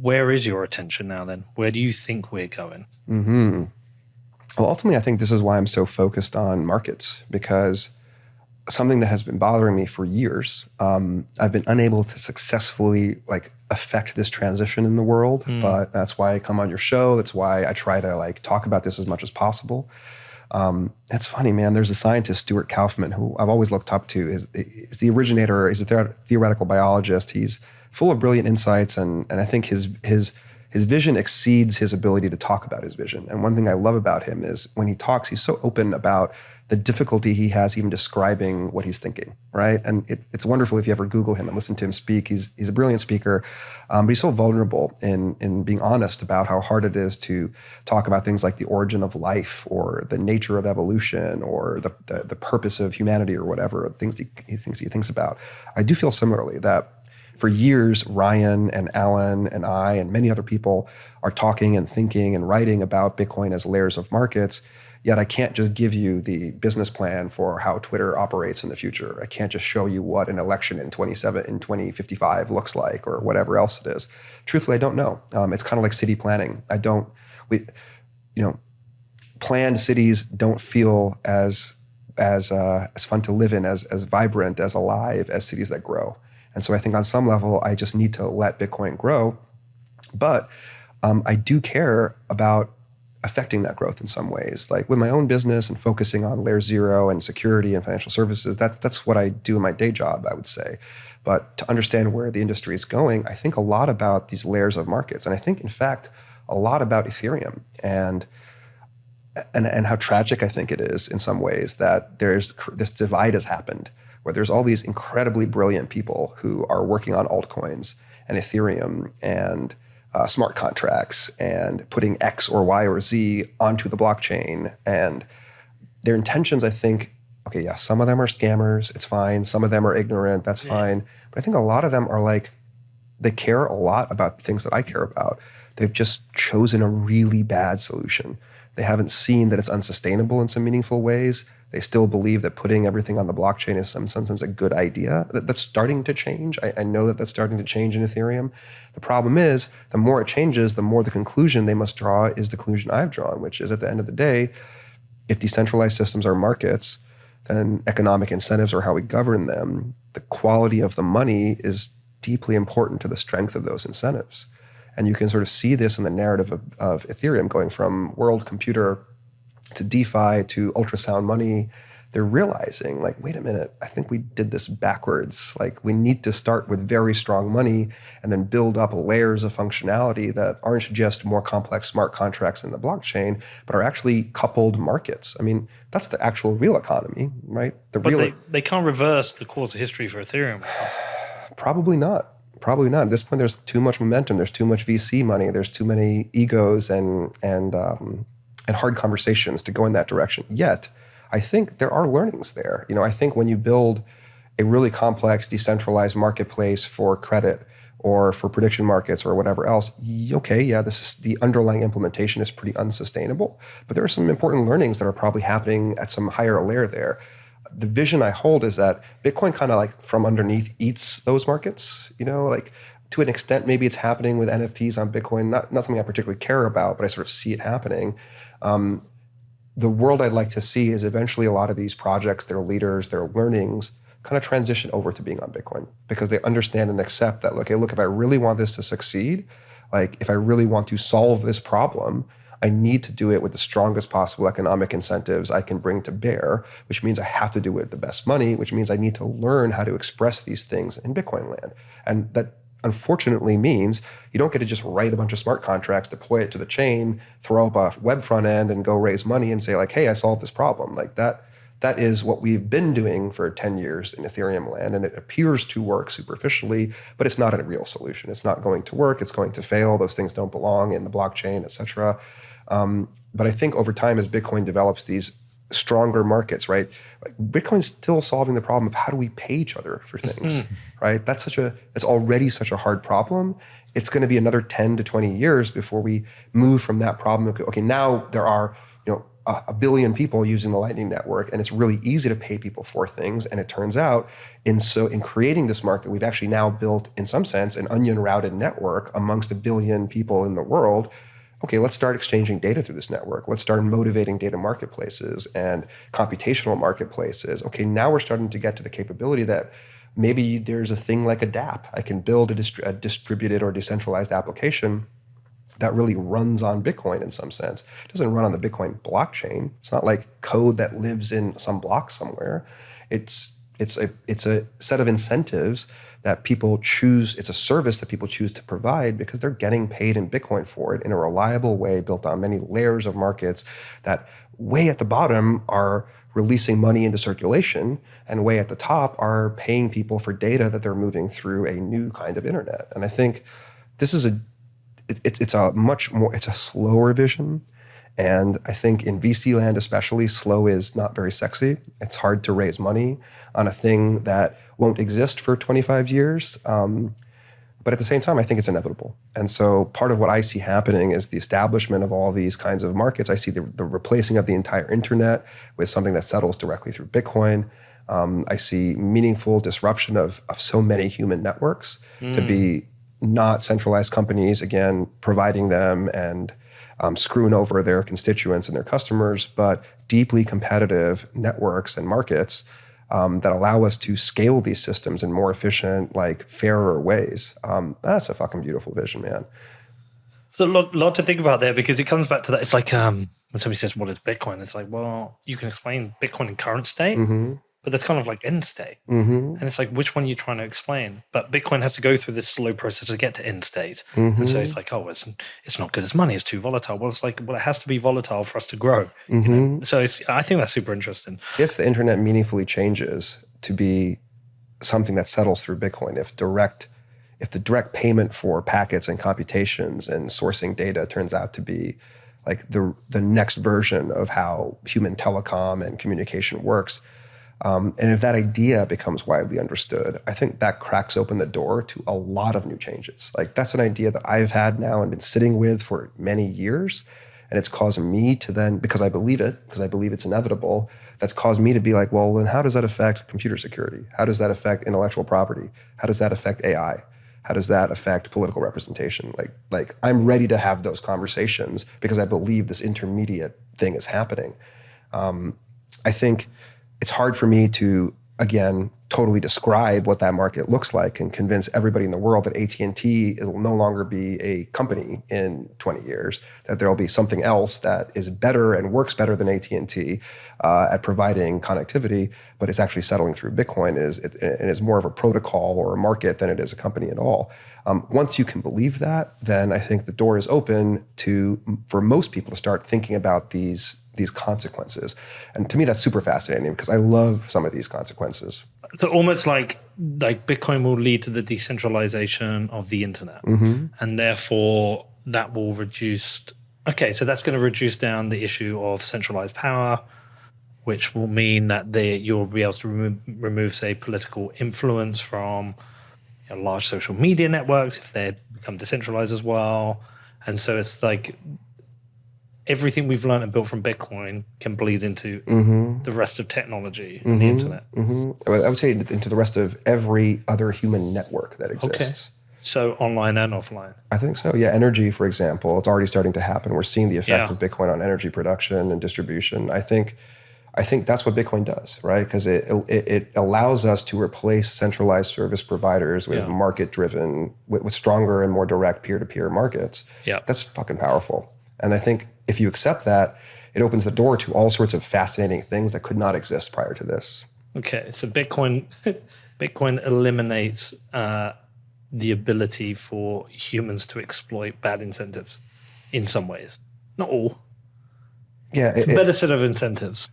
Where is your attention now then? Where do you think we're going? Well, ultimately, I think this is why I'm so focused on markets, because something that has been bothering me for years, I've been unable to successfully affect this transition in the world, but that's why I come on your show. That's why I try to talk about this as much as possible. It's funny, man. There's a scientist, Stuart Kauffman, who I've always looked up to. Is the originator, he's a theoretical biologist. He's full of brilliant insights, and I think his vision exceeds his ability to talk about his vision. And one thing I love about him is when he talks, he's so open about the difficulty he has even describing what he's thinking, right? And it's wonderful if you ever Google him and listen to him speak. He's a brilliant speaker, but he's so vulnerable in being honest about how hard it is to talk about things like the origin of life or the nature of evolution or the purpose of humanity or whatever, things he thinks about. I do feel similarly that for years, Ryan and Alan and I and many other people are talking and thinking and writing about Bitcoin as layers of markets, yet I can't just give you the business plan for how Twitter operates in the future. I can't just show you what an election in 2055 looks like or whatever else it is. Truthfully, I don't know. It's kind of like city planning. Planned cities don't feel as fun to live in, as vibrant, as alive as cities that grow. And so I think on some level, I just need to let Bitcoin grow. But I do care about affecting that growth in some ways. Like with my own business and focusing on layer zero and security and financial services, that's what I do in my day job, I would say. But to understand where the industry is going, I think a lot about these layers of markets. And I think, in fact, a lot about Ethereum and how tragic I think it is in some ways that there's this divide has happened, where there's all these incredibly brilliant people who are working on altcoins and Ethereum and smart contracts and putting X or Y or Z onto the blockchain. And their intentions, I think, okay, yeah, some of them are scammers, it's fine. Some of them are ignorant, that's fine. But I think a lot of them are they care a lot about things that I care about. They've just chosen a really bad solution. They haven't seen that it's unsustainable in some meaningful ways. They still believe that putting everything on the blockchain is sometimes a good idea. That's starting to change. I know that that's starting to change in Ethereum. The problem is, the more it changes, the more the conclusion they must draw is the conclusion I've drawn, which is at the end of the day, if decentralized systems are markets, then economic incentives are how we govern them. The quality of the money is deeply important to the strength of those incentives. And you can sort of see this in the narrative of Ethereum going from world computer to DeFi to ultrasound money. They're realizing, wait a minute, I think we did this backwards. We need to start with very strong money and then build up layers of functionality that aren't just more complex smart contracts in the blockchain, but are actually coupled markets. I mean, that's the actual real economy, right? They can't reverse the course of history for Ethereum. Probably not. Probably not. At this point, there's too much momentum. There's too much VC money. There's too many egos and hard conversations to go in that direction. Yet, I think there are learnings there. I think when you build a really complex, decentralized marketplace for credit or for prediction markets or whatever else, okay, yeah, the underlying implementation is pretty unsustainable. But there are some important learnings that are probably happening at some higher layer there. The vision I hold is that Bitcoin kind of from underneath eats those markets, to an extent. Maybe it's happening with NFTs on Bitcoin, nothing I particularly care about, but I sort of see it happening. The world I'd like to see is eventually a lot of these projects, their leaders, their learnings kind of transition over to being on Bitcoin because they understand and accept that, okay, look, if I really want this to succeed, if I really want to solve this problem, I need to do it with the strongest possible economic incentives I can bring to bear, which means I have to do it with the best money, which means I need to learn how to express these things in Bitcoin land. And that unfortunately means you don't get to just write a bunch of smart contracts, deploy it to the chain, throw up a web front end and go raise money and say hey, I solved this problem. That is what we've been doing for 10 years in Ethereum land, and it appears to work superficially, but it's not a real solution. It's not going to work. It's going to fail. Those things don't belong in the blockchain, et cetera. But I think over time, as Bitcoin develops these stronger markets, right? Bitcoin's still solving the problem of how do we pay each other for things, right? It's already such a hard problem. It's going to be another 10 to 20 years before we move from that problem. Okay, now there are, a billion people using the Lightning Network, and it's really easy to pay people for things. And it turns out, in creating this market, we've actually now built, in some sense, an onion routed network amongst a billion people in the world. Okay, let's start exchanging data through this network. Let's start motivating data marketplaces and computational marketplaces. Okay, now we're starting to get to the capability that maybe there's a thing like a dApp. I can build a distributed or decentralized application that really runs on Bitcoin in some sense. It doesn't run on the Bitcoin blockchain. It's not like code that lives in some block somewhere. It's a set of incentives that people choose. It's a service that people choose to provide because they're getting paid in Bitcoin for it in a reliable way, built on many layers of markets that way at the bottom are releasing money into circulation, and way at the top are paying people for data that they're moving through a new kind of internet. And I think this is it's a slower vision. And I think in VC land especially, slow is not very sexy. It's hard to raise money on a thing that won't exist for 25 years. But at the same time, I think it's inevitable. And so part of what I see happening is the establishment of all these kinds of markets. I see the replacing of the entire internet with something that settles directly through Bitcoin. I see meaningful disruption of so many human networks to be not centralized companies, again, providing them and screwing over their constituents and their customers, but deeply competitive networks and markets that allow us to scale these systems in more efficient, like fairer ways. That's a fucking beautiful vision, man. So a lot to think about there, because it comes back to that. It's like when somebody says, what is Bitcoin? It's like, well, you can explain Bitcoin in current state, but that's kind of like end state. And it's like, which one are you trying to explain? But Bitcoin has to go through this slow process to get to end state. And so it's like, oh, it's not good as money. It's too volatile. Well, it's like, well, it has to be volatile for us to grow. You know? So I think that's super interesting. If the internet meaningfully changes to be something that settles through Bitcoin, if the direct payment for packets and computations and sourcing data turns out to be like the next version of how human telecom and communication works, and if that idea becomes widely understood, I think that cracks open the door to a lot of new changes. Like that's an idea that I've had now and been sitting with for many years. And it's caused me to then, because I believe it's inevitable, that's caused me to be like, well, then how does that affect computer security? How does that affect intellectual property? How does that affect AI? How does that affect political representation? Like I'm ready to have those conversations because I believe this intermediate thing is happening. I think it's hard for me to, again, totally describe what that market looks like and convince everybody in the world that AT&T will no longer be a company in 20 years, that there'll be something else that is better and works better than AT&T at providing connectivity, but it's actually settling through Bitcoin. It is more of a protocol or a market than it is a company at all. Once you can believe that, then I think the door is open for most people to start thinking about these consequences. And to me, that's super fascinating because I love some of these consequences. So almost like Bitcoin will lead to the decentralization of the internet. And therefore that will reduce, so that's going to reduce down the issue of centralized power, which will mean that you'll be able to remove, say, political influence from large social media networks if they become decentralized as well. And so it's like everything we've learned and built from Bitcoin can bleed into the rest of technology and the internet. I would say into the rest of every other human network that exists. So online and offline. I think so. Yeah, energy, for example, it's already starting to happen. We're seeing the effect of Bitcoin on energy production and distribution. I think that's what Bitcoin does, right? Because it allows us to replace centralized service providers with market-driven, with stronger and more direct peer-to-peer markets. Yeah, that's fucking powerful. And I think if you accept that, it opens the door to all sorts of fascinating things that could not exist prior to this. Okay, so Bitcoin eliminates the ability for humans to exploit bad incentives in some ways. Not all. Yeah, it's a better set of incentives.